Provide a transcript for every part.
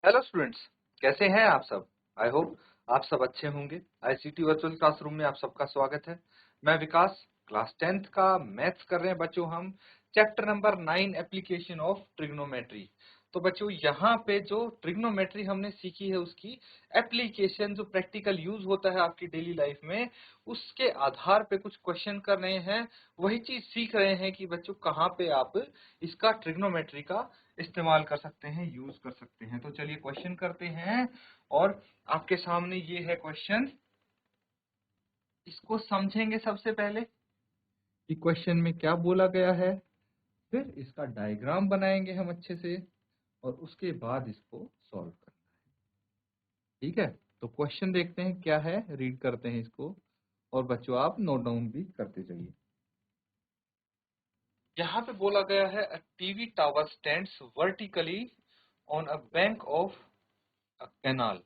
Hello students, कैसे हैं आप सब। आई होप आप सब अच्छे होंगे। आईसीटी वर्चुअल क्लासरूम में आप सबका स्वागत है। मैं विकास, क्लास 10th का मैथ्स कर रहे हैं बच्चों। हम chapter number 9 application of trigonometry. तो बच्चों यहाँ पे जो ट्रिग्नोमेट्री हमने सीखी है उसकी एप्लीकेशन, जो प्रैक्टिकल यूज होता है आपकी डेली लाइफ में, उसके आधार पे कुछ क्वेश्चन कर रहे हैं। वही चीज सीख रहे हैं कि बच्चों कहाँ पे आप इसका ट्रिग्नोमेट्री का इस्तेमाल कर सकते हैं, यूज कर सकते हैं। तो चलिए क्वेश्चन करते हैं। और आपके सामने ये है क्वेश्चन, इसको समझेंगे सबसे पहले कि क्वेश्चन में क्या बोला गया है, फिर इसका डायग्राम बनाएंगे हम अच्छे से, और उसके बाद इसको सॉल्व करना है। ठीक है, तो क्वेश्चन देखते हैं क्या है, रीड करते हैं इसको, और बच्चों आप नोट डाउन भी करते जाइए। यहाँ पे बोला गया है a TV tower stands vertically on a bank of a canal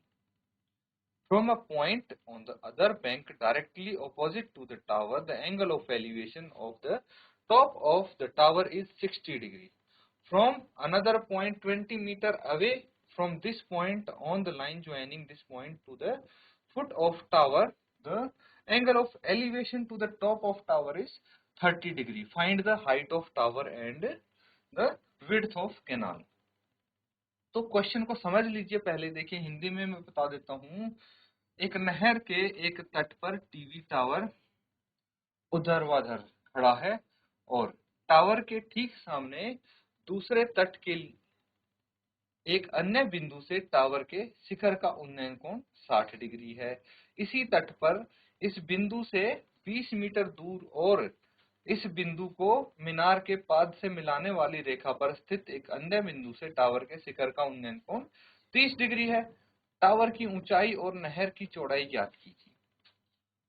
from a point on the other bank directly opposite to the tower. The angle of elevation of the top of the tower is 60 degree. From another point 20 meter away from this point on the line joining this point to the foot of tower, the angle of elevation to the top of tower is 30 degree. Find the height of tower and the width of canal. तो question को समझ लीजिए। पहले देखिए, हिंदी में मैं बता देता हूँ। एक नहर के एक तट पर टीवी टावर ऊर्ध्वाधर खड़ा है, और टावर के ठीक सामने दूसरे तट के एक अन्य बिंदु से टावर के शिखर का उन्नयन कोण 60 डिग्री है। इसी तट पर इस बिंदु से 20 मीटर दूर और इस बिंदु को मीनार के पाद से मिलाने वाली रेखा पर स्थित एक अन्य बिंदु से टावर के शिखर का उन्नयन कोण 30 डिग्री है। टावर की ऊंचाई और नहर की चौड़ाई ज्ञात कीजिए।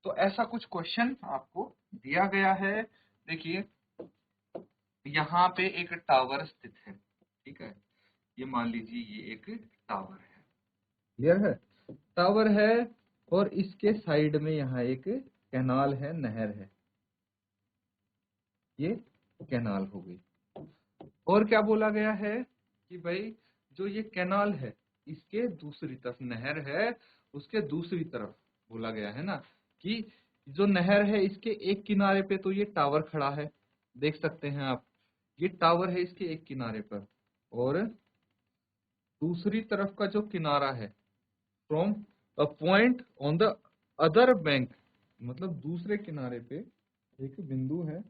तो ऐसा कुछ क्वेश्चन आपको दिया गया है। देखिए, यहाँ पे एक टावर स्थित है। ठीक है, ये मान लीजिए ये एक टावर है। क्लियर है, टावर है, और इसके साइड में यहाँ एक कैनाल है, नहर है। ये कैनाल हो गई। और क्या बोला गया है कि भाई जो ये कैनाल है इसके दूसरी तरफ नहर है, उसके दूसरी तरफ बोला गया है ना कि जो नहर है इसके एक किनारे पे तो ये टावर खड़ा है, देख सकते हैं आप। ये टावर है इसके एक किनारे पर, और दूसरी तरफ का जो किनारा है, from a point on the other bank, मतलब दूसरे किनारे पे एक बिंदु है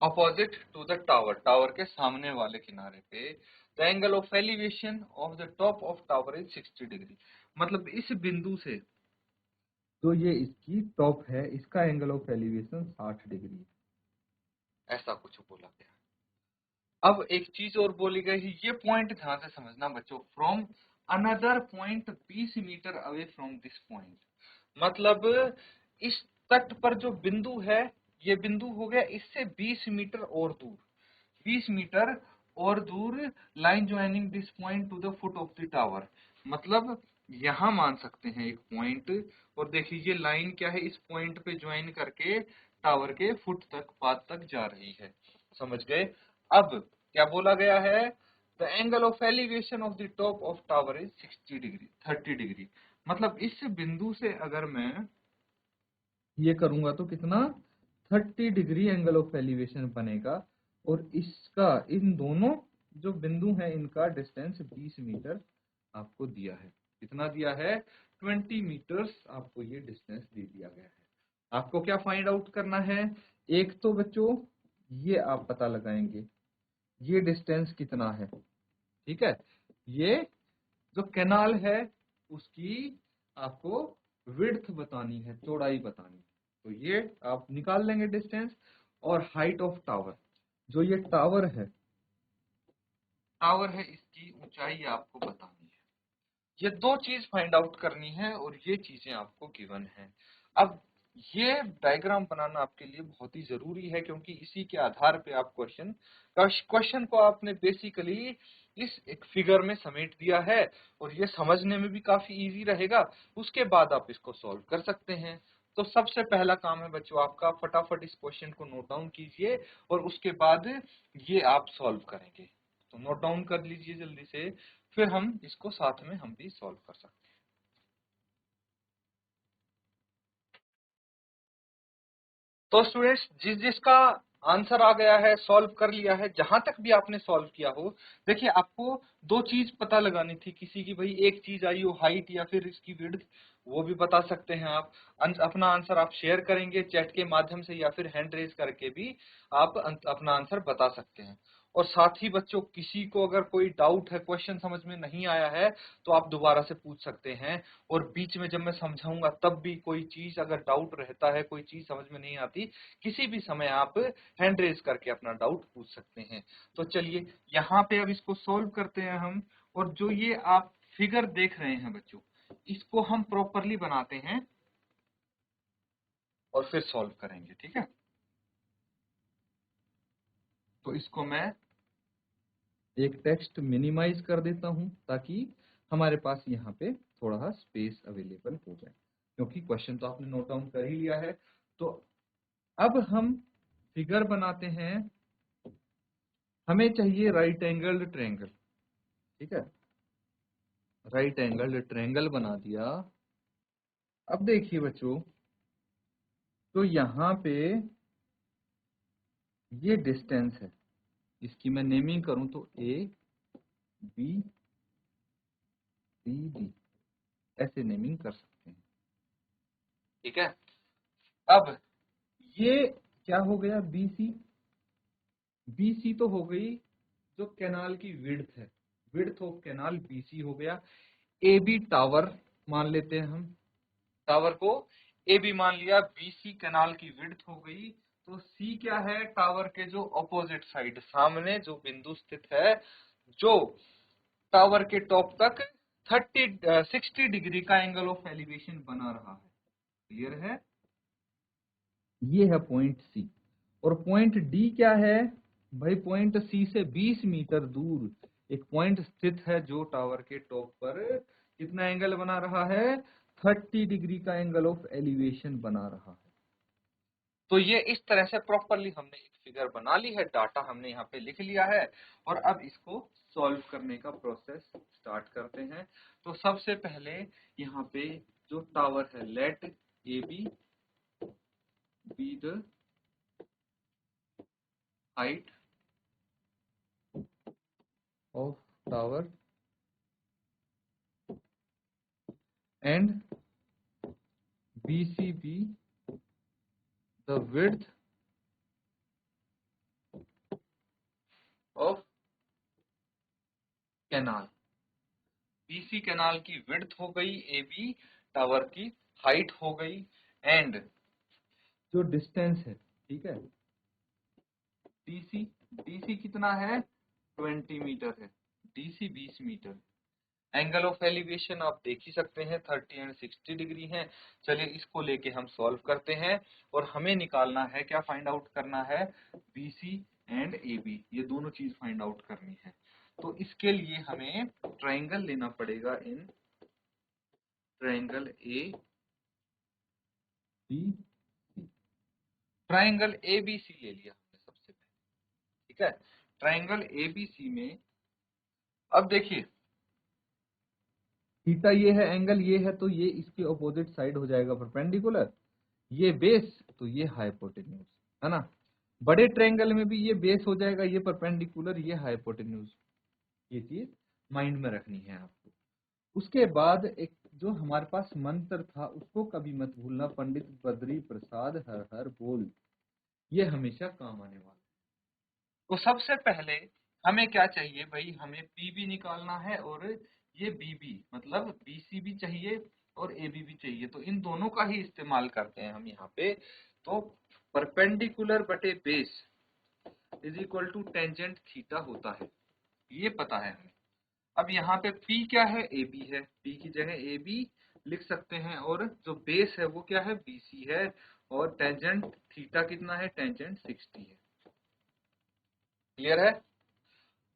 opposite to the tower, tower के सामने वाले किनारे पे। The angle of elevation of the top of tower is 60 degree. मतलब इस बिंदु से जो ये इसकी टॉप है, इसका एंगल ऑफ एलिवेशन 60 डिग्री है। ऐसा कुछ बोला गया। अब एक चीज और बोली गई है, ये पॉइंट ध्यान से समझना बच्चों। From another point 20 metre away from this point, मतलब इस तट पर जो बिंदु है, ये बिंदु हो गया इससे 20 मीटर और दूर, 20 मीटर और दूर। Line joining this point two the foot of the tower, मतलब यहां मान सकते हैं एक पॉइंट। और देखिए ये लाइन क्या है, इस पॉइंट पे ज्वाइन करके टावर के फुट तक, पाद तक जा रही है। समझ गए। अब क्या बोला गया है, the angle of elevation of the top of tower is 60 degree, 30 degree. मतलब इस बिंदु से अगर मैं ये करूंगा तो कितना, 30 डिग्री एंगल ऑफ एलिवेशन बनेगा। और इसका, इन दोनों जो बिंदु हैं इनका डिस्टेंस 20 मीटर आपको दिया है। कितना दिया है, 20 मीटर्स आपको ये डिस्टेंस दे दिया गया है। आपको क्या फाइंड आउट करना है, एक तो बच्चों ये आप पता लगाएंगे ये डिस्टेंस कितना है। ठीक है, ये जो कैनाल है उसकी आपको विड्थ बतानी है, चौड़ाई बतानी है। तो ये आप निकाल लेंगे डिस्टेंस। और हाइट ऑफ टावर, जो ये टावर है, टावर है इसकी ऊंचाई आपको बतानी है। ये दो चीज फाइंड आउट करनी है, और ये चीजें आपको गिवन है। अब ये डायग्राम बनाना आपके लिए बहुत ही जरूरी है, क्योंकि इसी के आधार पे आप क्वेश्चन को आपने बेसिकली इस एक फिगर में समेट दिया है, और ये समझने में भी काफी इजी रहेगा। उसके बाद आप इसको सॉल्व कर सकते हैं। तो सबसे पहला काम है बच्चों आपका, फटाफट इस क्वेश्चन को नोट डाउन कीजिए, और उसके बाद ये आप सॉल्व करेंगे। तो नोट डाउन कर लीजिए जल्दी से। फिर हम इसको साथ में हम भी सॉल्व कर सकते हैं। तो स्टूडेंट्स, जिसका आंसर आ गया है, सॉल्व कर लिया है, जहां तक भी आपने सॉल्व किया हो, देखिए आपको दो चीज पता लगानी थी। किसी की भाई एक चीज आई हो, हाइट या फिर इसकी विड्थ, वो भी बता सकते हैं आप। अपना आंसर आप शेयर करेंगे चैट के माध्यम से या फिर हैंड रेज करके भी आप अपना आंसर बता सकते हैं। और साथ ही बच्चों, किसी को अगर कोई डाउट है, क्वेश्चन समझ में नहीं आया है, तो आप दोबारा से पूछ सकते हैं। और बीच में जब मैं समझाऊंगा तब भी कोई चीज अगर डाउट रहता है, कोई चीज समझ में नहीं आती, किसी भी समय आप हैंड रेज करके अपना डाउट पूछ सकते हैं। तो चलिए यहाँ पे अब इसको सॉल्व करते हैं हम। और जो ये आप फिगर देख रहे हैं बच्चों, इसको हम प्रॉपरली बनाते हैं और फिर सॉल्व करेंगे, ठीक है। तो इसको मैं एक टेक्स्ट मिनिमाइज कर देता हूं ताकि हमारे पास यहाँ पे थोड़ा स्पेस अवेलेबल हो जाए, क्योंकि क्वेश्चन तो आपने नोट डाउन कर ही लिया है। तो अब हम फिगर बनाते हैं। हमें चाहिए राइट एंगल्ड ट्रायंगल, ठीक है। राइट एंगल्ड ट्रायंगल बना दिया। अब देखिए बच्चों, तो यहाँ पे ये डिस्टेंस है, इसकी मैं नेमिंग करूं तो ए बी सी डी, ऐसे नेमिंग कर सकते हैं, ठीक है। अब ये क्या हो गया, बी सी। बी सी तो हो गई जो कैनाल की विड्थ है, width of canal B C हो गया। ए बी टावर मान लेते हैं हम, टावर को ए बी मान लिया, बी सी कैनाल की विड्थ हो गई। तो सी क्या है, टावर के जो अपोजिट साइड, सामने जो बिंदु स्थित है, जो टावर के टॉप तक 60 डिग्री का एंगल ऑफ एलिवेशन बना रहा है। क्लियर है, ये है पॉइंट सी। और पॉइंट डी क्या है भाई, पॉइंट सी से 20 मीटर दूर एक पॉइंट स्थित है जो टावर के टॉप पर कितना एंगल बना रहा है, 30 डिग्री का एंगल ऑफ एलिवेशन बना रहा है। तो ये इस तरह से प्रॉपरली हमने एक फिगर बना ली है, डाटा हमने यहाँ पे लिख लिया है। और अब इसको सॉल्व करने का प्रोसेस स्टार्ट करते हैं। तो सबसे पहले यहाँ पे जो टावर है, let A B the height of tower and BC be the width of canal. BC canal की विड्थ हो गई, AB टावर की हाइट हो गई, एंड जो डिस्टेंस है, ठीक है, DC, DC कितना है, 20 मीटर है, DC 20 metre. Angle of elevation आप देख ही सकते हैं, 30 एंड 60 डिग्री है। चलिए इसको लेके हम सॉल्व करते हैं। और हमें निकालना है, क्या फाइंड आउट करना है, BC एंड AB, ये दोनों चीज फाइंड आउट करनी है। तो इसके लिए हमें ट्रायंगल लेना पड़ेगा, in triangle ABC। Triangle ABC ले लिया हमने सबसे पहले, ठीक है। ट्रायंगल ABC में अब देखिए, थीटा ये है, एंगल ये है, तो ये इसके अपोजिट साइड हो जाएगा परपेंडिकुलर, ये बेस, तो ये हाइपोटेन्यूज, है ना। बड़े ट्रायंगल में भी ये बेस हो जाएगा, ये परपेंडिकुलर, ये हाइपोटेन्यूज। ये चीज माइंड में रखनी है आपको। उसके बाद एक जो हमारे पास मंत्र था, उसको कभी मत भूलना, पंडित बद्री प्रसाद हर हर बोल, ये हमेशा काम आने वाला है। तो सबसे पहले हमें क्या चाहिए भाई, हमें पीबी निकालना है, और ये बीबी मतलब बीसी भी चाहिए और एबी भी चाहिए। तो इन दोनों का ही इस्तेमाल करते हैं हम यहाँ पे। तो परपेंडिकुलर बटे base is equal to tangent theta होता है, ये पता है हमें। अब यहाँ पे P क्या है, AB है, P की जगह AB लिख सकते हैं। और जो बेस है वो क्या है, BC है। और टेंजेंट थीटा कितना है, टेंजेंट 60 है। क्लियर है।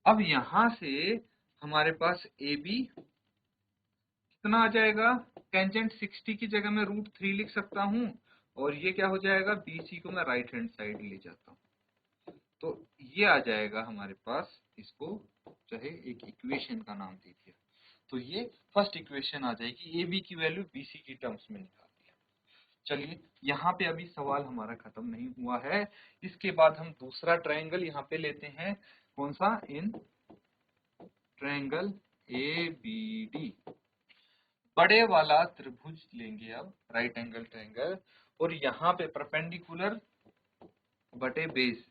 अब यहां से हमारे पास AB कितना आ जाएगा, टेंजेंट 60 की जगह मैं √3 लिख सकता हूं। और ये क्या हो जाएगा, BC को मैं राइट हैंड साइड ले जाता हूं। तो ये आ जाएगा हमारे पास, इसको चाहे एक इक्वेशन का नाम दे दिया, तो ये फर्स्ट इक्वेशन आ जाएगी। ए बी की वैल्यू बी सी की टर्म्स में निकाल दिया। चलिए यहाँ पे अभी सवाल हमारा खत्म नहीं हुआ है। इसके बाद हम दूसरा ट्रायंगल यहाँ पे लेते हैं। कौन सा? In triangle A B D, बड़े वाला त्रिभुज लेंगे अब, राइट एंगल ट्रायंगल, और यहाँ पे परपेंडिकुलर बटे बेस।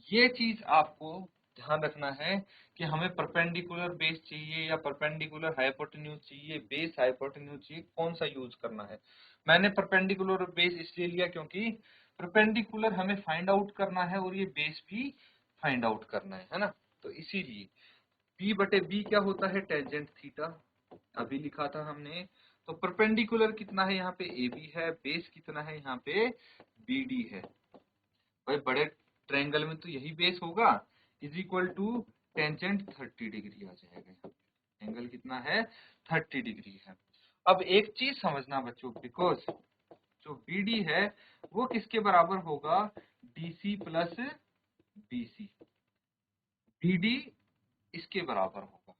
ये चीज आपको ध्यान रखना है कि हमें परपेंडिकुलर बेस चाहिए या परपेंडिकुलर हाइपोटेन्यूज चाहिए, बेस हाइपोटेन्यूज चाहिए, कौन सा यूज करना है। मैंने परपेंडिकुलर बेस इसलिए लिया क्योंकि परपेंडिकुलर हमें फाइंड आउट करना है और ये बेस भी फाइंड आउट करना है ना। तो इसीलिए बी बटे बी क्या होता है? टेंजेंट थीटा, अभी लिखा था हमने। तो परपेंडिकुलर कितना है? यहाँ पे ए बी है। बेस कितना है? यहाँ पे बी डी है। भाई बड़े ट्रायंगल में तो यही बेस होगा, is equal to tangent 30 degree आ जाएगा। एंगल कितना है? 30 डिग्री है। अब एक चीज समझना बच्चों, बिकॉज जो बीडी है वो किसके बराबर होगा? DC plus BC. बीडी इसके बराबर होगा।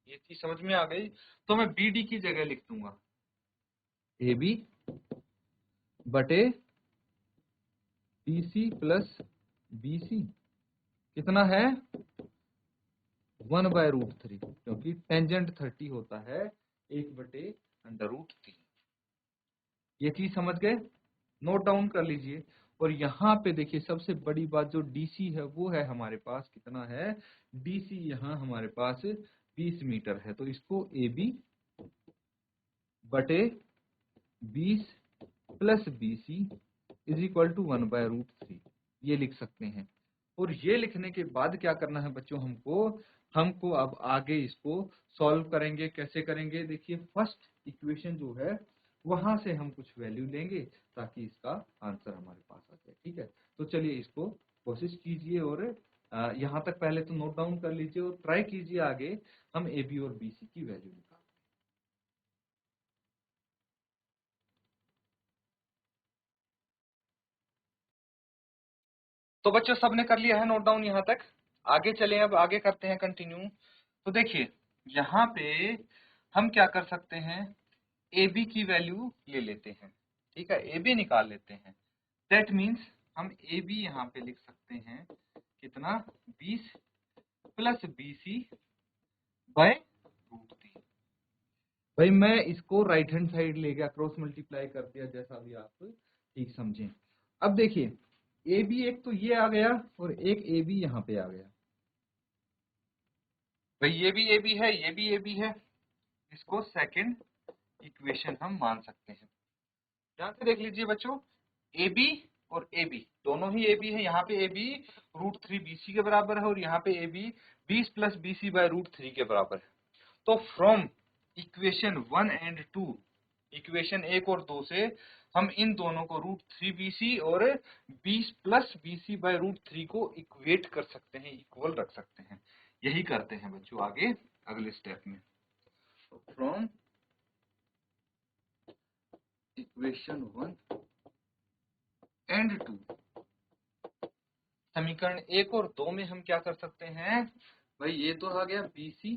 ये चीज समझ में आ गई? तो मैं बीडी की जगह लिख दूंगा ए बी बटे डीसी प्लस बीसी। कितना है? 1/√3, क्योंकि टेंजेंट 30 होता है 1/√3। ये चीज समझ गए? नोट डाउन कर लीजिए। और यहाँ पे देखिए सबसे बड़ी बात, जो डीसी है वो है हमारे पास कितना है? डीसी यहाँ हमारे पास 20 मीटर है। तो इसको ए बी बटे 20 plus BC is equal to 1/√3 ये लिख सकते हैं। और ये लिखने के बाद क्या करना है बच्चों? हमको अब आगे इसको सॉल्व करेंगे। कैसे करेंगे? देखिए फर्स्ट इक्वेशन जो है वहां से हम कुछ वैल्यू लेंगे ताकि इसका आंसर हमारे पास आ जाए। ठीक है, तो चलिए इसको कोशिश कीजिए और यहाँ तक पहले तो नोट डाउन कर लीजिए और ट्राई कीजिए आगे हम ए बी और बी सी की वैल्यू निकाल। तो बच्चों सबने कर लिया है नोट डाउन यहाँ तक? आगे चलें, अब आगे करते हैं कंटिन्यू। तो देखिए यहाँ पे हम क्या कर सकते हैं? ए बी की वैल्यू ले लेते हैं। ठीक है, ए बी निकाल लेते हैं। दैट मीन्स हम ए बी यहाँ पे लिख सकते हैं कितना? 20 प्लस बीसी बाय √3। भाई मैं इसको राइट हैंड साइड ले गया, क्रॉस मल्टीप्लाई कर दिया, जैसा भी आप ठीक समझें। अब देखिए ए बी एक तो ये आ गया और एक ए बी यहाँ पे आ गया। भाई ये भी ए बी है, ये भी ए बी है। इसको सेकंड इक्वेशन हम मान सकते हैं। ध्यान से देख लीजिए बच्चों, ए बी और ए बी दोनों ही ए बी है। यहाँ पे ए बी √3 बीसी के बराबर है और यहाँ पे A B 20 plus BC by √3 के बराबर है। तो फ्रॉम इक्वेशन 1 एंड 2, इक्वेशन 1 और 2 से हम इन दोनों को √3 बीसी और 20 प्लस बीसी बाय √3 को इक्वेट कर सकते हैं, इक्वल रख सकते हैं। यही करते हैं बच्चों आगे अगले स्टेप में। फ्रॉम इक्वेशन 1 एंड 2, समीकरण 1 और 2 में हम क्या कर सकते हैं? भाई ये तो आ गया BC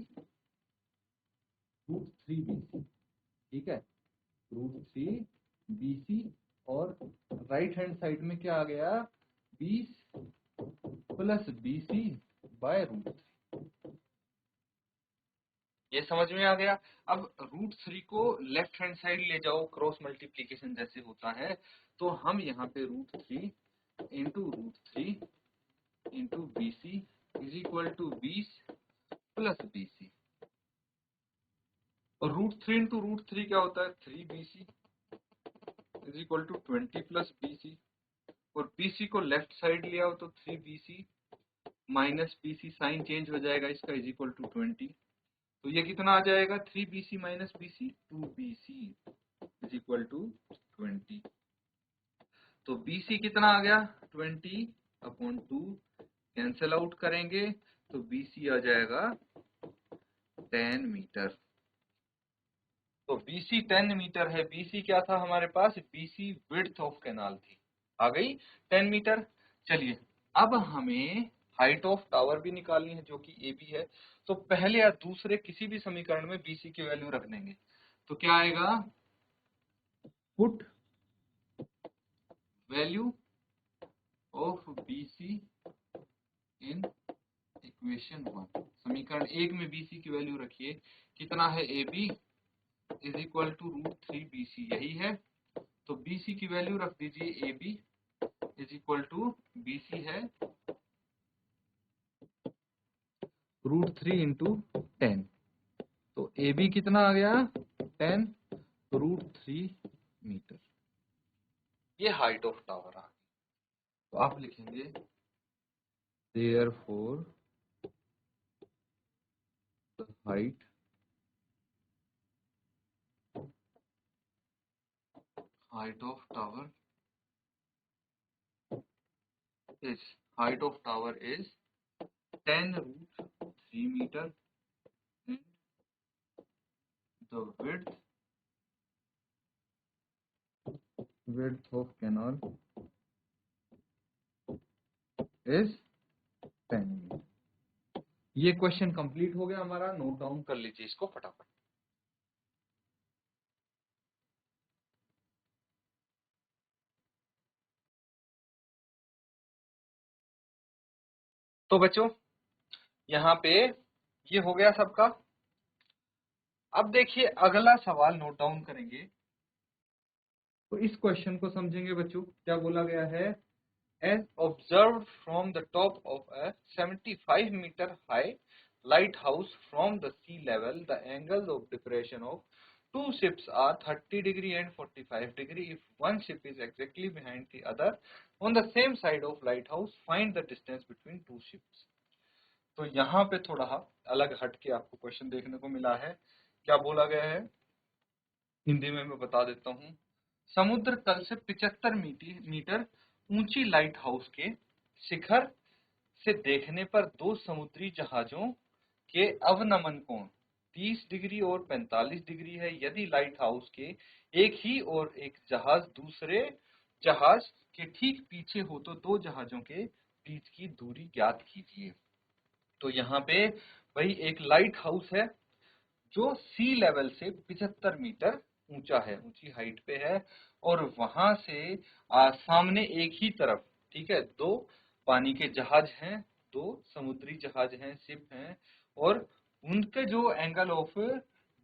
√3 BC, ठीक है, √3 BC, और राइट हैंड साइड में क्या आ गया? 20 प्लस BC बाय √3। ये समझ में आ गया? अब √3 को लेफ्ट हैंड साइड ले जाओ, क्रॉस मल्टीप्लीकेशन जैसे होता है, तो हम यहाँ पे √3 into √3 into BC is equal to 20 plus BC, और √3 इंटू √3 क्या होता है? 3BC is equal to 20 plus BC, और BC को लेफ्ट साइड ले आओ तो 3BC minus BC, sign change हो जाएगा इसका, इज इक्वल टू 20। तो ये कितना आ जाएगा? 3BC minus BC 2BC is equal to 20। तो BC कितना आ गया? 20/2, कैंसिल आउट करेंगे तो BC आ जाएगा 10 मीटर। तो BC 10 मीटर है। BC क्या था हमारे पास? BC विड्थ ऑफ कैनाल थी, आ गई 10 मीटर। चलिए अब हमें हाइट ऑफ टावर भी निकालनी है जो कि AB है। तो पहले या दूसरे किसी भी समीकरण में BC की वैल्यू रख देंगे। तो क्या आएगा, put value of BC in equation 1। समीकरण 1 में BC की वैल्यू रखिए, कितना है, AB is equal to √3BC, यही है। तो BC की वैल्यू रख दीजिए, AB is equal to BC है √3 इंटू 10। तो AB कितना आ गया, 10 √3 मीटर। ये हाइट ऑफ टावर आ गई। तो आप लिखेंगे therefore the height of tower is 10 √3 meter and the width of canal is 10 meter। ये क्वेश्चन कंप्लीट हो गया हमारा, नोट डाउन कर लीजिए इसको फटाफट। तो बच्चों यहाँ पे ये हो गया सबका। अब देखिए अगला सवाल नोट डाउन करेंगे। तो इस क्वेश्चन को समझेंगे बच्चों, क्या बोला गया है, as observed from the top of a 75 meter high lighthouse from the sea level, the angles of depression of two ships are 30 degree and 45 degree. If one ship is exactly behind the other on the same side of lighthouse, find the distance between two ships। तो यहाँ पे थोड़ा अलग हट के आपको question देखने को मिला है। क्या बोला गया है, हिंदी में मैं बता देता हूँ। समुद्र तल से 75 मीटर ऊंची लाइट हाउस के शिखर से देखने पर दो समुद्री जहाजों के अवनमन कोण 30 डिग्री और 45 डिग्री है। यदि लाइट हाउस के एक ही और एक जहाज दूसरे जहाज के ठीक पीछे हो तो दो जहाजों के बीच की दूरी ज्ञात कीजिए। तो यहाँ पे भाई एक लाइट हाउस है जो सी लेवल से 75 मीटर ऊंचा है, ऊंची हाइट पे है, और वहां से सामने एक ही तरफ, ठीक है, दो पानी के जहाज हैं, दो समुद्री जहाज हैं, शिप हैं, और उनके जो एंगल ऑफ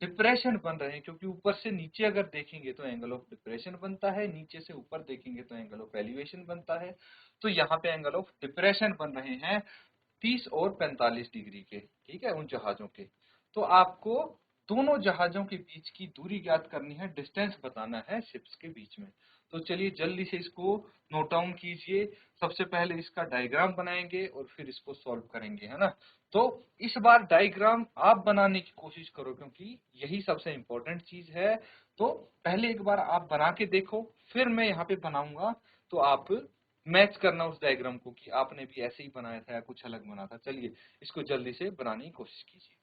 डिप्रेशन बन रहे हैं, क्योंकि ऊपर से नीचे अगर देखेंगे तो एंगल ऑफ डिप्रेशन बनता है, नीचे से ऊपर देखेंगे तो एंगल ऑफ एलिवेशन बनता है। तो यहाँ पे एंगल ऑफ डिप्रेशन बन रहे हैं 30 और 45 डिग्री के, ठीक है, उन जहाजों के। तो आपको दोनों जहाजों के बीच की दूरी ज्ञात करनी है, डिस्टेंस बताना है शिप्स के बीच में। तो चलिए जल्दी से इसको नोट डाउन कीजिए। सबसे पहले इसका डायग्राम बनाएंगे और फिर इसको सॉल्व करेंगे, है ना। तो इस बार डायग्राम आप बनाने की कोशिश करो, क्योंकि यही सबसे इम्पोर्टेंट चीज है। तो पहले एक बार आप बना के देखो, फिर मैं यहाँ पे बनाऊंगा, तो आप मैच करना उस डायग्राम को कि आपने भी ऐसे ही बनाया था या कुछ अलग बना था। चलिए इसको जल्दी से बनाने की कोशिश कीजिए।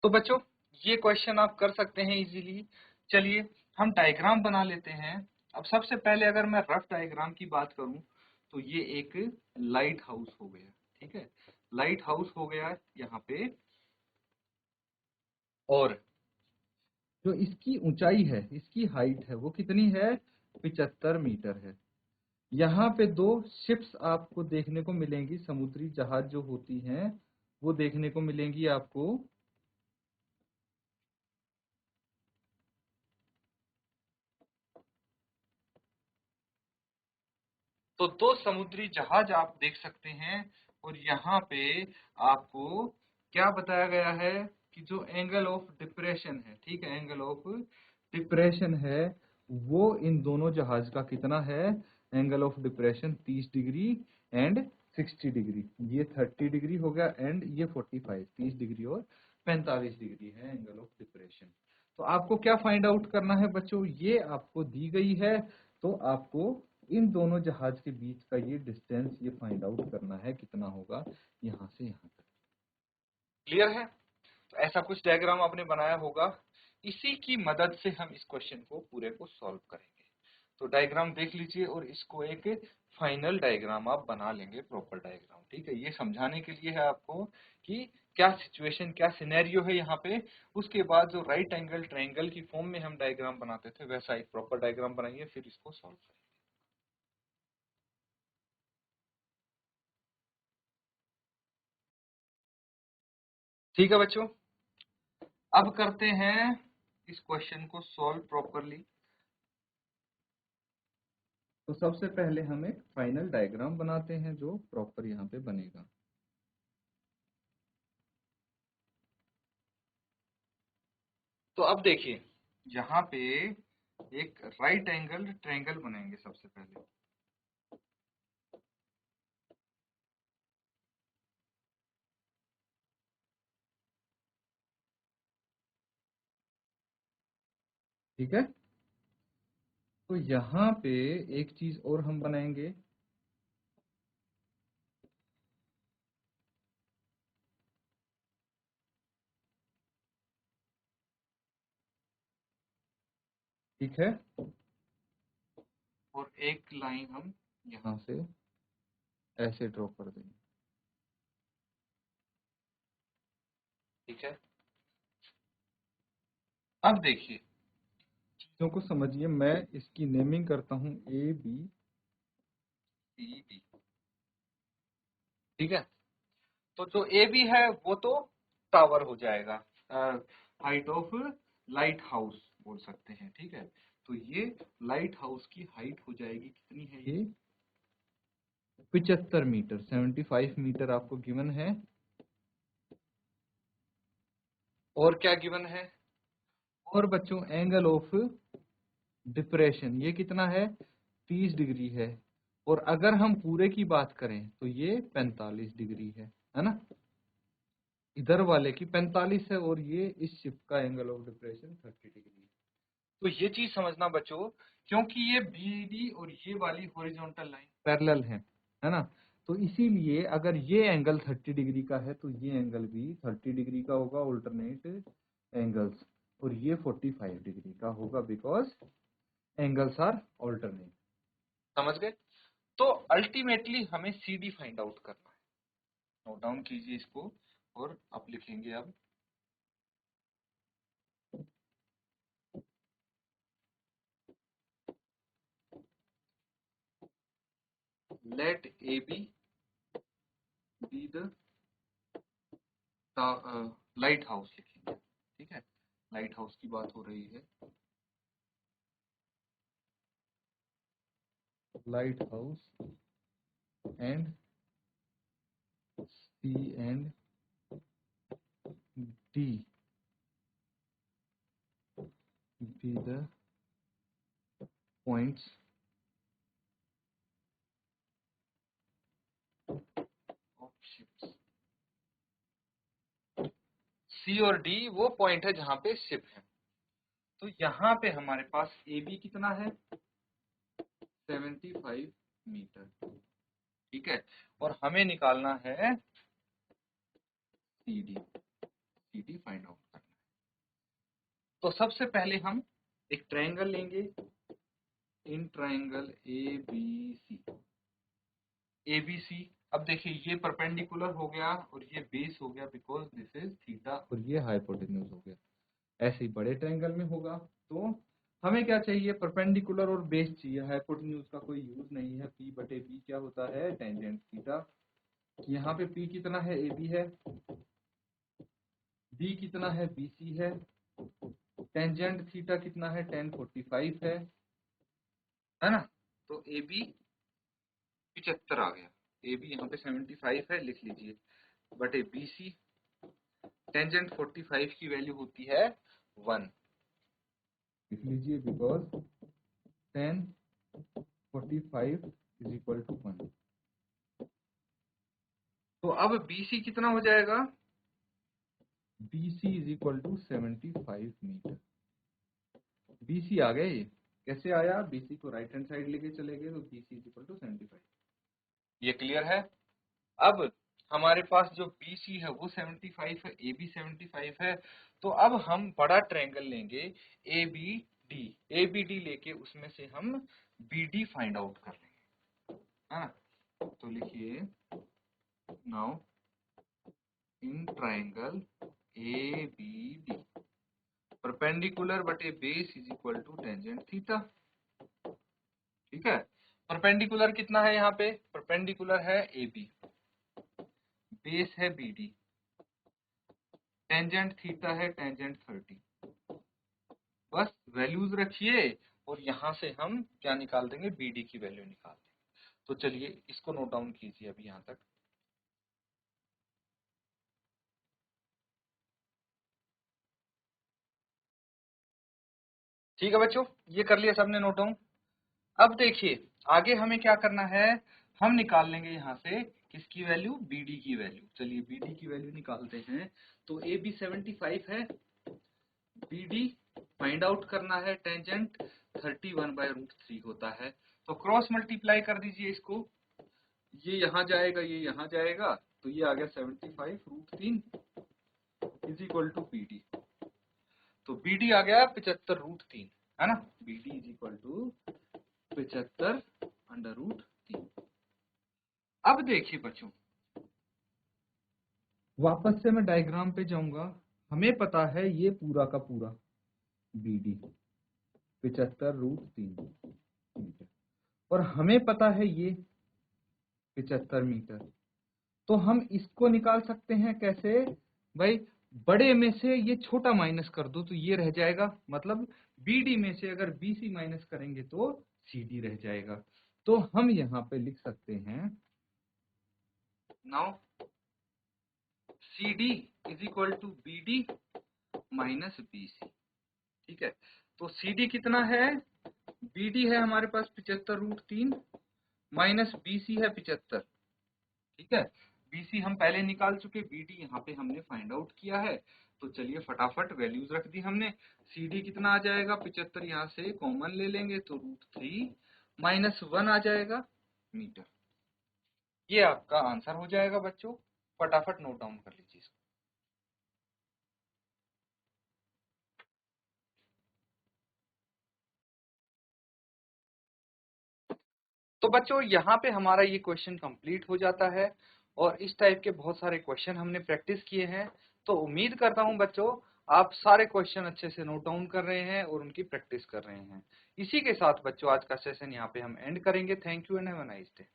तो बच्चों ये क्वेश्चन आप कर सकते हैं इजीली। चलिए हम डायग्राम बना लेते हैं। अब सबसे पहले अगर मैं रफ डायग्राम की बात करूं तो ये एक लाइट हाउस हो गया, ठीक है, लाइट हाउस हो गया यहाँ पे, और जो इसकी ऊंचाई है, इसकी हाइट है, वो कितनी है, 75 मीटर है। यहाँ पे दो शिप्स आपको देखने को मिलेंगी, समुद्री जहाज जो होती हैं वो देखने को मिलेंगी आपको। तो दो समुद्री जहाज आप देख सकते हैं, और यहाँ पे आपको क्या बताया गया है कि जो एंगल ऑफ डिप्रेशन है, ठीक है, एंगल ऑफ डिप्रेशन है, वो इन दोनों जहाज का कितना है, angle of depression 30 degree and 60 degree. ये 30 डिग्री हो गया एंड ये 45, 30 डिग्री और 45 डिग्री है एंगल ऑफ डिप्रेशन। तो आपको क्या फाइंड आउट करना है बच्चों, ये आपको दी गई है। तो आपको इन दोनों जहाज के बीच का ये डिस्टेंस ये फाइंड आउट करना है, कितना होगा यहाँ से यहाँ तक। क्लियर है। तो ऐसा कुछ डायग्राम आपने बनाया होगा। इसी की मदद से हम इस क्वेश्चन को पूरे को सॉल्व करेंगे। तो डायग्राम देख लीजिए और इसको एक फाइनल डायग्राम आप बना लेंगे, प्रॉपर डायग्राम। ठीक है, ये समझाने के लिए है आपको कि क्या सिचुएशन, क्या सिनेरियो है यहाँ पे। उसके बाद जो राइट एंगल ट्रायंगल की फॉर्म में हम डायग्राम बनाते थे वैसा एक प्रॉपर डायग्राम बनाइए, फिर इसको सॉल्व करेंगे। ठीक है बच्चों, अब करते हैं इस क्वेश्चन को सॉल्व प्रॉपरली। तो सबसे पहले हम एक फाइनल डायग्राम बनाते हैं जो प्रॉपर यहाँ पे बनेगा। तो अब देखिए, यहाँ पे एक राइट एंगल ट्रायंगल बनाएंगे सबसे पहले। ठीक है, तो यहाँ पे एक चीज और हम बनाएंगे। ठीक है, और एक लाइन हम यहाँ से ऐसे ड्रॉ कर देंगे। ठीक है, अब देखिए चीजों को समझिए, मैं इसकी नेमिंग करता हूं ए बी सी डी। ठीक है, तो जो ए बी है वो तो टावर हो जाएगा, हाइट ऑफ लाइट हाउस बोल सकते हैं। ठीक है, तो ये लाइट हाउस की हाइट हो जाएगी, कितनी है ये 75 मीटर, 75 मीटर आपको गिवन है। और क्या गिवन है, और बच्चों एंगल ऑफ डिप्रेशन ये कितना है 30 डिग्री है। और अगर हम पूरे की बात करें तो ये 45 डिग्री है ना। इधर वाले की 45 है और ये इस शिप का एंगल ऑफ डिप्रेशन 30 डिग्री है। तो ये चीज समझना बच्चों, क्योंकि ये बीडी और ये वाली हॉरिजॉन्टल लाइन पैरेलल है ना। तो इसीलिए अगर ये एंगल 30 डिग्री का है तो ये एंगल भी 30 डिग्री का होगा, ऑल्टरनेट एंगल्स। और ये 45 डिग्री का होगा, बिकॉज एंगल्स आर ऑल्टरनेट। समझ गए। तो अल्टीमेटली हमें सी डी फाइंड आउट करना है। नोट डाउन कीजिए इसको और आप लिखेंगे अब let A B the lighthouse लिखेंगे। ठीक है, लाइट हाउस की बात हो रही है, light house and C and D be the points of ships. C और डी वो पॉइंट है जहां पे शिप है। तो यहाँ पे हमारे पास ए बी कितना है 75 मीटर। ठीक है, और हमें निकालना है सी डी फाइंड आउट करना है। तो सबसे पहले हम एक ट्रायंगल लेंगे, in triangle A B C. A B C, अब देखिए ये परपेंडिकुलर हो गया और ये बेस हो गया, बिकॉज दिस इज थीटा, और ये हाइपोटेन्यूज हो गया। ऐसे ही बड़े ट्रायंगल में होगा। तो हमें क्या चाहिए, परपेंडिकुलर और बेस चाहिए, हाइपोटेन्यूज का कोई यूज नहीं है। पी बटे बी क्या होता है टेंजेंट थीटा। यहाँ पे पी कितना है ए बी है, बी कितना है बी सी है, टेंजेंट थीटा कितना है tan 45 है ना। तो ए बी 75 आ गया, ए बी यहाँ पे 75 है, लिख लीजिए, बटे बी सी टेंजेंट 45 की वैल्यू होती है 1, लिख लीजिए, because tan 45 is equal to 1। तो अब बी सी कितना हो जाएगा, B C is equal to 75 metre. B C आ गए, ये कैसे आया, बी सी को राइट हैंड साइड लेके चले गए तो B C is equal to 75। ये क्लियर है। अब हमारे पास जो बी सी है वो 75 है, ए बी 75 है। तो अब हम बड़ा ट्रायंगल लेंगे ABD लेके उसमें से हम BD फाइंड आउट कर लेंगे, है ना। तो लिखिए now in triangle ABD perpendicular बटे base is equal to tangent theta. ठीक है, परपेंडिकुलर कितना है यहाँ पे, परपेंडिकुलर है AB, बेस है BD, टेंजेंट थीटा है टेंजेंट 30। बस वैल्यूज रखिए और यहां से हम क्या निकाल देंगे, BD की वैल्यू निकाल देंगे। तो चलिए इसको नोट डाउन कीजिए अभी यहां तक। ठीक है बच्चों, ये कर लिया सबने नोट डाउन। अब देखिए आगे हमें क्या करना है, हम निकाल लेंगे यहाँ से किसकी वैल्यू, BD की वैल्यू। चलिए BD की वैल्यू निकालते हैं। तो AB 75 है, BD फाइंड आउट करना है, टेंजेंट 31/√3 होता है। तो क्रॉस मल्टीप्लाई कर दीजिए इसको, ये यहाँ जाएगा ये यहाँ जाएगा, तो ये आ गया 75√3 इज इक्वल टू BD। तो BD आ गया 75√3, है ना। BD is equal to 75/√3। अब देखिए बच्चों, वापस से मैं डायग्राम पे जाऊंगा। हमें पता है ये पूरा का पूरा BD 75√3 मीटर, और हमें पता है ये 75 मीटर। तो हम इसको निकाल सकते हैं कैसे भाई, बड़े में से ये छोटा माइनस कर दो तो ये रह जाएगा, मतलब BD में से अगर BC माइनस करेंगे तो CD रह जाएगा। तो हम यहाँ पे लिख सकते हैं now CD is equal to BD minus BC। ठीक है, तो CD कितना है, BD है हमारे पास 75√3 माइनस BC है 75। ठीक है, BC हम पहले निकाल चुके, BD यहाँ पे हमने फाइंड आउट किया है। तो चलिए फटाफट वैल्यूज रख दी हमने। CD कितना आ जाएगा, 75 यहाँ से कॉमन ले लेंगे तो √3 माइनस 1 आ जाएगा मीटर। ये आपका आंसर हो जाएगा बच्चों, फटाफट नोट डाउन कर लीजिए इसको। तो बच्चों यहाँ पे हमारा ये क्वेश्चन कंप्लीट हो जाता है, और इस टाइप के बहुत सारे क्वेश्चन हमने प्रैक्टिस किए हैं। तो उम्मीद करता हूँ बच्चों आप सारे क्वेश्चन अच्छे से नोट डाउन कर रहे हैं और उनकी प्रैक्टिस कर रहे हैं। इसी के साथ बच्चों आज का सेशन यहाँ पे हम एंड करेंगे। Thank you and have a nice day.